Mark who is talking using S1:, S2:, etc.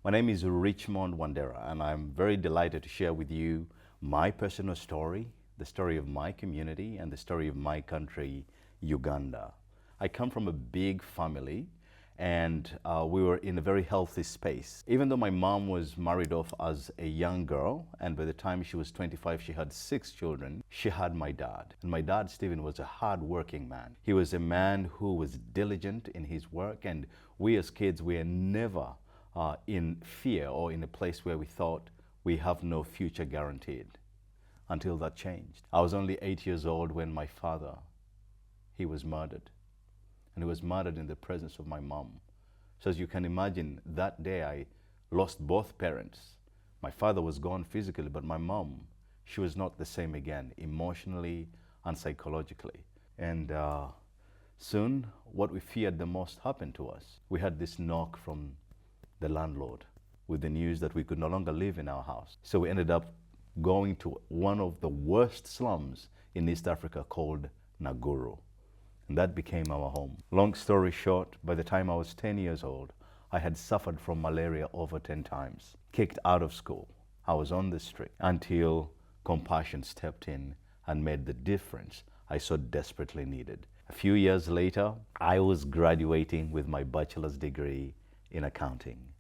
S1: My name is Richmond Wandera, and I'm very delighted to share with you my personal story, the story of my community, and the story of my country, Uganda. I come from a big family, and we were in a very healthy space. Even though my mom was married off as a young girl, and by the time she was 25, she had 6 children, she had my dad. And my dad, Stephen, was a hard-working man. He was a man who was diligent in his work, and we as kids were never in fear or in a place where we thought we have no future guaranteed, until that changed. I was only 8 years old when my father, he was murdered. And he was murdered in the presence of my mom. So as you can imagine, that day I lost both parents. My father was gone physically, but my mom, she was not the same again, emotionally and psychologically. And soon, what we feared the most happened to us. We had this knock from the landlord with the news that we could no longer live in our house. So we ended up going to one of the worst slums in East Africa called Naguru. And that became our home. Long story short, by the time I was 10 years old, I had suffered from malaria over 10 times, kicked out of school. I was on the street until compassion stepped in and made the difference I so desperately needed. A few years later, I was graduating with my bachelor's degree in accounting.